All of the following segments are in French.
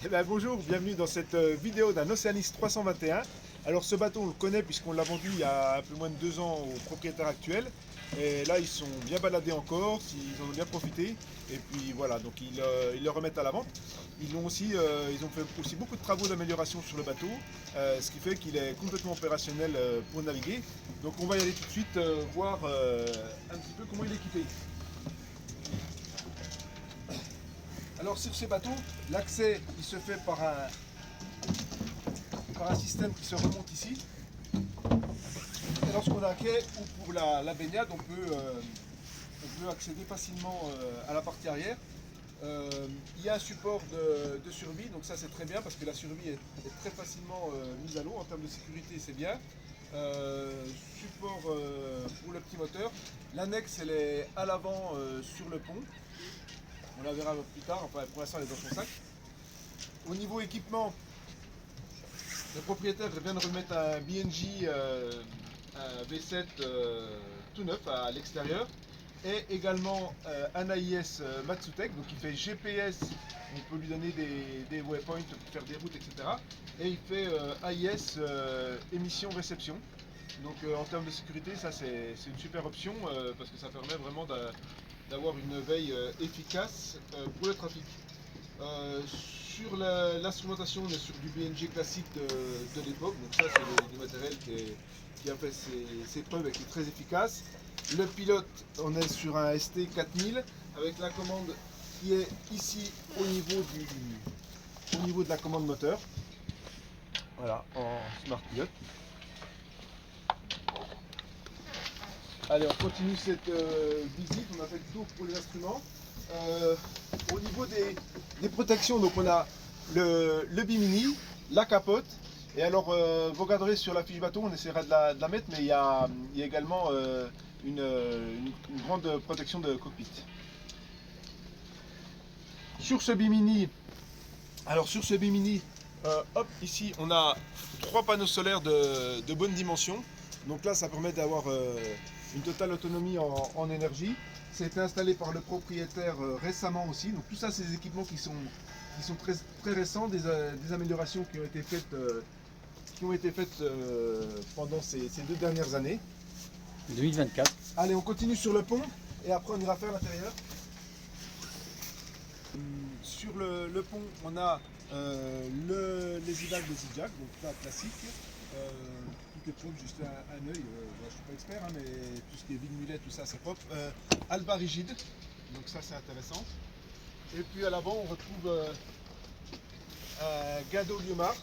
Eh ben, bonjour, bienvenue dans cette vidéo d'un Oceanis 321. Alors ce bateau on le connaît puisqu'on l'a vendu il y a un peu moins de 2 ans au propriétaire actuel. Et là ils sont bien baladés en Corse, ils en ont bien profité. Et puis voilà, donc ils le remettent à la vente. Ils ont fait aussi beaucoup de travaux d'amélioration sur le bateau, ce qui fait qu'il est complètement opérationnel pour naviguer. Donc on va y aller tout de suite voir un petit peu comment il est équipé. Alors sur ces bateaux, l'accès il se fait par un système qui se remonte ici. Et lorsqu'on a un quai ou pour la baignade, on peut accéder facilement à la partie arrière. Il y a un support de survie, donc ça c'est très bien parce que la survie est très facilement mise à l'eau. En termes de sécurité, c'est bien. Support pour le petit moteur. L'annexe elle est à l'avant sur le pont. On la verra plus tard, enfin pour l'instant elle est dans son sac. Au niveau équipement, le propriétaire vient de remettre un BNJ un V7 tout neuf à l'extérieur et également un AIS Matsutec, donc il fait GPS, on peut lui donner des waypoints pour faire des routes, etc. Et il fait AIS émission réception. Donc en termes de sécurité, ça c'est une super option parce que ça permet vraiment d'avoir une veille efficace pour le trafic. Sur l'instrumentation, on est sur du BNG classique de l'époque, donc ça c'est du matériel qui a fait ses preuves et qui est très efficace. Le pilote, on est sur un ST 4000 avec la commande qui est ici au niveau de la commande moteur. Voilà, en Smart Pilot. Allez, on continue cette visite, on a fait le tour pour les instruments. Au niveau des protections, donc on a le bimini, la capote, et alors vous regarderez sur la fiche bateau, on essaiera de la mettre, mais il y a également une grande protection de cockpit. Sur ce bimini, hop, ici on a 3 panneaux solaires de bonne dimension, donc là ça permet d'avoir une totale autonomie en énergie. C'est installé par le propriétaire récemment aussi. Donc tout ça, c'est des équipements qui sont très, très récents, des améliorations qui ont été faites pendant ces 2 dernières années. 2024. Allez, on continue sur le pont et après on ira faire l'intérieur. Sur le pont, on a les images de zigzag, donc là classique. Tout est propre, juste un œil. Je ne suis pas expert, hein, mais tout ce qui est vide mulet, tout ça c'est propre. Alba rigide, donc ça c'est intéressant. Et puis à l'avant, on retrouve un Gado Liomar.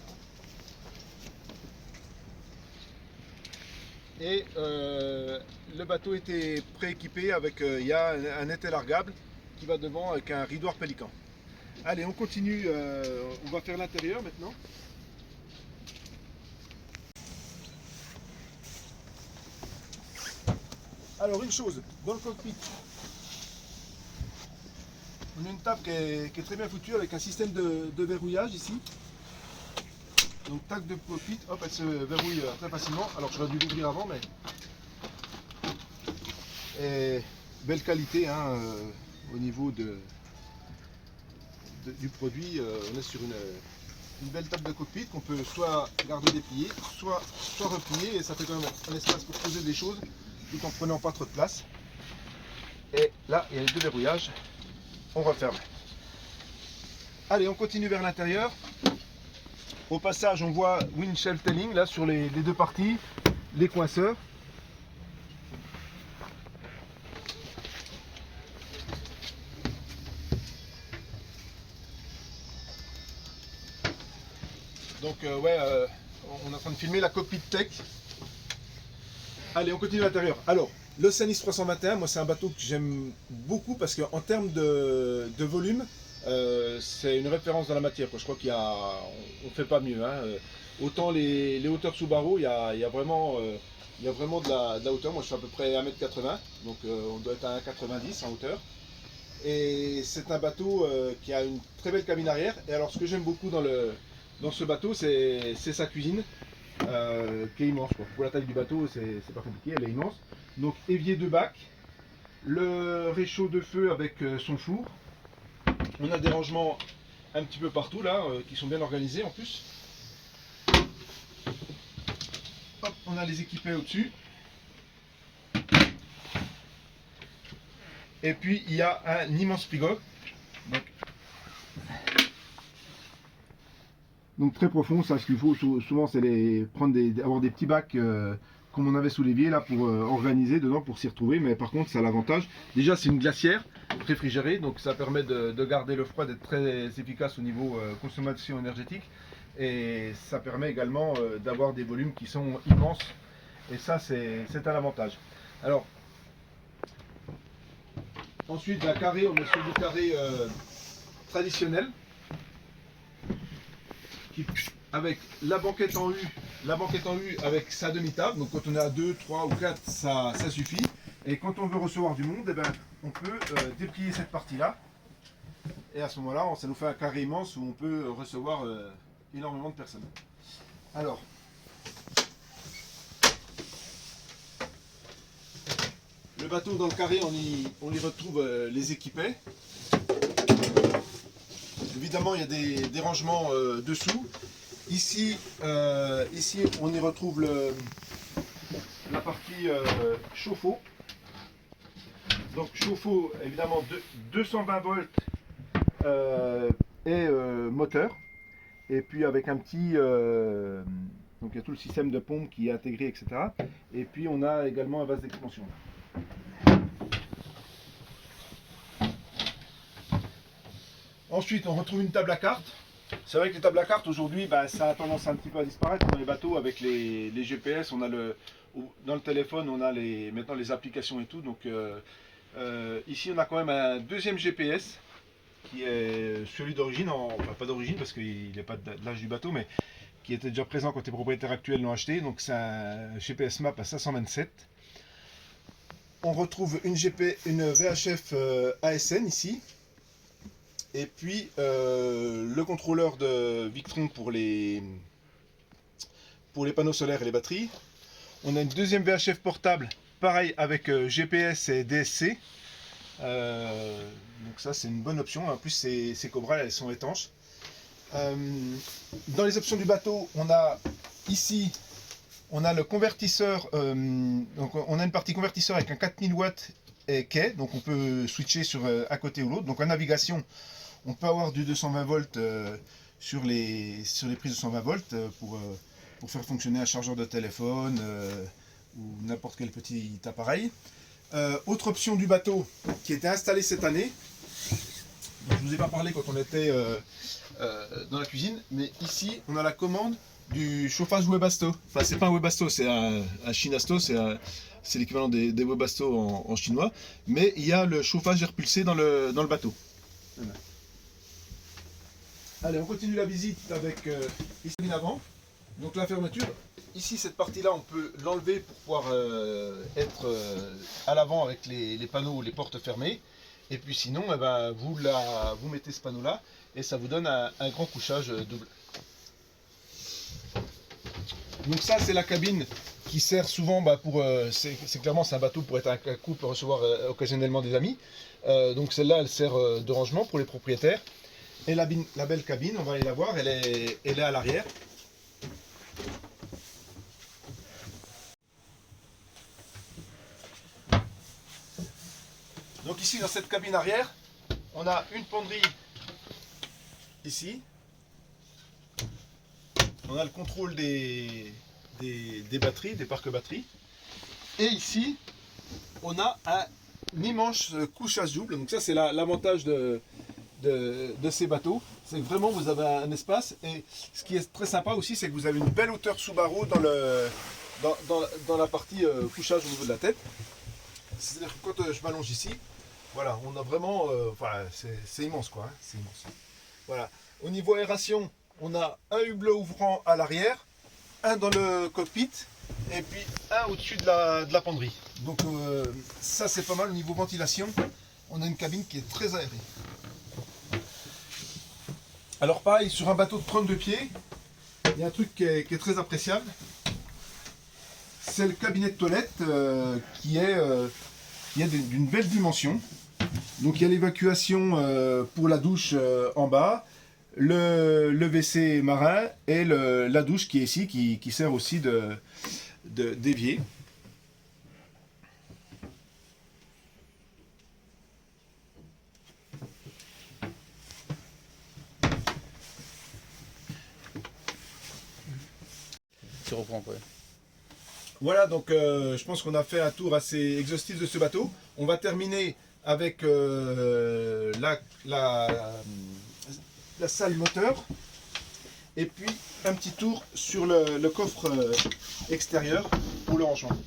Et le bateau était prééquipé avec, il y a un étai largable qui va devant avec un ridoir Pélican. Allez, on continue, on va faire l'intérieur maintenant. Alors une chose, dans le cockpit, on a une table qui est très bien foutue avec un système de verrouillage ici. Donc tac de cockpit, hop, elle se verrouille très facilement. Alors j'aurais dû l'ouvrir avant, mais et belle qualité hein, au niveau du produit. On est sur une belle table de cockpit qu'on peut soit garder dépliée, soit replier, et ça fait quand même un espace pour poser des choses tout en prenant pas trop de place. Et là, il y a les 2 verrouillages. On referme. Allez, on continue vers l'intérieur. Au passage, on voit windshelf tailing là sur les 2 parties, les coinceurs. Donc on est en train de filmer la cockpit tech. Allez, on continue l'intérieur. Alors, l'Oceanis 321, moi c'est un bateau que j'aime beaucoup parce qu'en termes de volume, c'est une référence dans la matière, quoi. Je crois on fait pas mieux. Hein. Autant les hauteurs sous barreau, il y a vraiment de la hauteur. Moi je suis à peu près 1m80, donc on doit être à 1m90 en hauteur. Et c'est un bateau qui a une très belle cabine arrière. Et alors ce que j'aime beaucoup dans ce bateau, c'est sa cuisine. Qui est immense quoi. Pour la taille du bateau, c'est pas compliqué, elle est immense. Donc évier de bac, le réchaud de feu avec son four. On a des rangements un petit peu partout là, qui sont bien organisés en plus. Hop, on a les équipés au-dessus. Et puis il y a un immense frigo. Donc très profond, ça ce qu'il faut souvent c'est avoir des petits bacs comme on avait sous l'évier là pour organiser dedans pour s'y retrouver, mais par contre ça a l'avantage. Déjà c'est une glacière réfrigérée, donc ça permet de garder le froid, d'être très efficace au niveau consommation énergétique. Et ça permet également d'avoir des volumes qui sont immenses. Et ça c'est un avantage. Alors ensuite la carré, on est sur du carré traditionnel. Avec la banquette en U avec sa demi-table, donc quand on est à 2, 3 ou 4 ça suffit, et quand on veut recevoir du monde, eh ben, on peut déplier cette partie là, et à ce moment là ça nous fait un carré immense où on peut recevoir énormément de personnes. Alors le bateau dans le carré on y retrouve les équipés. Évidemment, il y a des rangements dessous. Ici, on y retrouve la partie chauffe-eau. Donc chauffe-eau, évidemment, 220 volts et moteur. Et puis avec un petit... donc il y a tout le système de pompe qui est intégré, etc. Et puis on a également un vase d'expansion. Ensuite, on retrouve une table à cartes. C'est vrai que les tables à cartes aujourd'hui, ça a tendance un petit peu à disparaître dans les bateaux avec les GPS. On a dans le téléphone, on a maintenant les applications et tout. Donc ici, on a quand même un deuxième GPS qui est celui d'origine, enfin pas d'origine parce qu'il n'est pas de l'âge du bateau, mais qui était déjà présent quand les propriétaires actuels l'ont acheté. Donc c'est un GPS map à 527. On retrouve une VHF ASN ici. Et puis le contrôleur de Victron pour les panneaux solaires et les batteries. On a une deuxième VHF portable, pareil avec GPS et DSC. Donc ça c'est une bonne option. En plus ces Cobra elles sont étanches. Dans les options du bateau, on a ici le convertisseur. Donc on a une partie convertisseur avec un 4000 watts et quai. Donc on peut switcher sur un côté ou l'autre. Donc en navigation, on peut avoir du 220 volts sur les prises de 120 volts pour faire fonctionner un chargeur de téléphone ou n'importe quel petit appareil. Autre option du bateau qui était installée cette année, dont je ne vous ai pas parlé quand on était dans la cuisine, mais ici on a la commande du chauffage Webasto. Enfin c'est pas un Webasto, c'est un Shinasto, c'est l'équivalent des Webasto en chinois, mais il y a le chauffage air pulsé dans le bateau. Voilà. Allez, on continue la visite avec ici avant. Donc la fermeture, ici cette partie-là, on peut l'enlever pour pouvoir être à l'avant avec les panneaux ou les portes fermées. Et puis sinon, vous mettez ce panneau-là et ça vous donne un grand couchage double. Donc ça, c'est la cabine qui sert souvent pour... c'est clairement, c'est un bateau pour être un couple, recevoir occasionnellement des amis. Donc celle-là, elle sert de rangement pour les propriétaires. Et la belle cabine, on va aller la voir, elle est à l'arrière. Donc ici, dans cette cabine arrière, on a une penderie ici. On a le contrôle des batteries, des parcs batteries. Et ici, on a un immense couchage double. Donc ça, c'est l'avantage de ces bateaux, c'est que vraiment vous avez un espace, et ce qui est très sympa aussi, c'est que vous avez une belle hauteur sous barreau dans la partie couchage au niveau de la tête. C'est-à-dire que quand je m'allonge ici, voilà, on a vraiment, c'est immense quoi, hein, c'est immense. Voilà. Au niveau aération, on a un hublot ouvrant à l'arrière, un dans le cockpit, et puis un au-dessus de la penderie. Donc ça c'est pas mal. Au niveau ventilation, on a une cabine qui est très aérée. Alors pareil, sur un bateau de 32 pieds, il y a un truc qui est très appréciable. C'est le cabinet de toilette qui est d'une belle dimension. Donc il y a l'évacuation pour la douche en bas, le WC marin et la douche qui est ici, qui sert aussi d'évier. Tu reprends après. Voilà, donc je pense qu'on a fait un tour assez exhaustif de ce bateau. On va terminer avec la salle moteur. Et puis un petit tour sur le coffre extérieur pour le rangement.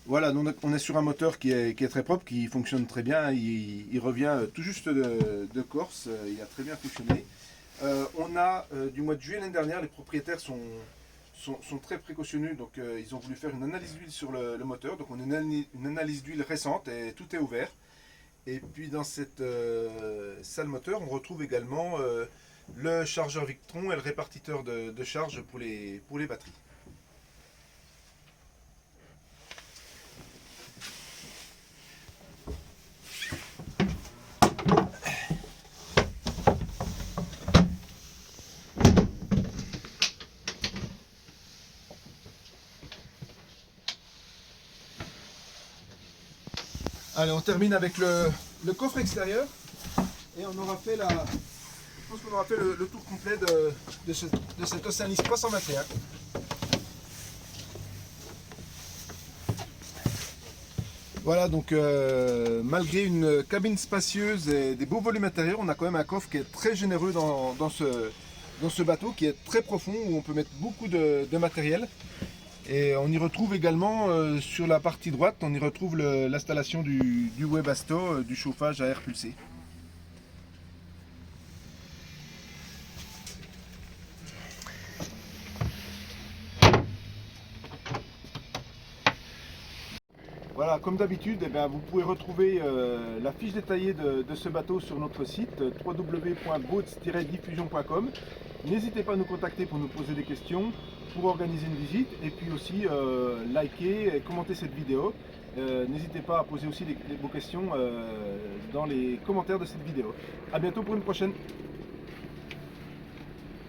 Voilà, donc on est sur un moteur qui est très propre, qui fonctionne très bien. Il revient tout juste de Corse, il a très bien fonctionné. On a, du mois de juillet l'année dernière, les propriétaires sont très précautionneux, donc ils ont voulu faire une analyse d'huile sur le moteur. Donc on a une analyse d'huile récente et tout est ouvert. Et puis dans cette salle moteur, on retrouve également le chargeur Victron et le répartiteur de charge pour les batteries. Allez, on termine avec le coffre extérieur et on aura fait je pense qu'on aura fait le tour complet de cet Oceanis 321. Voilà, donc malgré une cabine spacieuse et des beaux volumes intérieurs, on a quand même un coffre qui est très généreux dans ce bateau, qui est très profond, où on peut mettre beaucoup de matériel. Et on y retrouve également, sur la partie droite, on y retrouve l'installation du Webasto, du chauffage à air pulsé. Voilà, comme d'habitude, vous pouvez retrouver la fiche détaillée de ce bateau sur notre site www.boats-diffusion.com. N'hésitez pas à nous contacter pour nous poser des questions, pour organiser une visite et puis aussi liker et commenter cette vidéo. N'hésitez pas à poser aussi vos questions dans les commentaires de cette vidéo. A bientôt pour une prochaine.